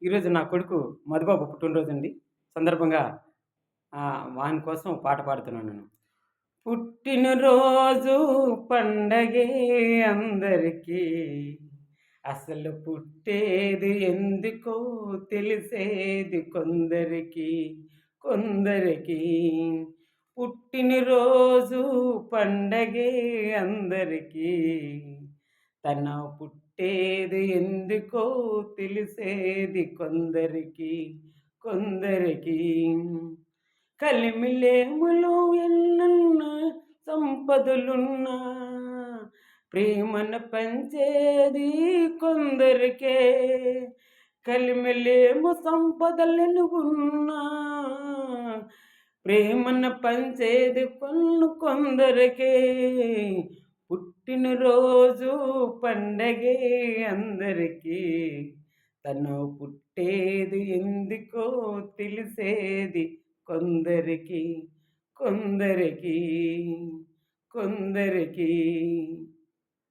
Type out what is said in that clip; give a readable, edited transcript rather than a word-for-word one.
ఈరోజు నా కొడుకు మధుబాబు పుట్టినరోజండి. సందర్భంగా వాని కోసం పాట పాడుతున్నాను నేను. పుట్టినరోజు పండగే అందరికీ, అసలు పుట్టేది ఎందుకో తెలిసేది కొందరికి, కొందరికి. పుట్టినరోజు పండగే అందరికీ, తన పుట్టేది ఎందుకో తెలిసేది కొందరికి, కొందరికి. కలిమిలేములో ఎన్నన్నా సంపదలున్నా, ప్రేమను పంచేది కొందరికే. కలిమిలేము సంపదలెనుగున్నా, ప్రేమను పంచేది కొందరికే. పుట్టినరోజు పండగే అందరికీ, తను పుట్టేది ఎందుకో తెలిసేది కొందరికి, కొందరికి, కొందరికి.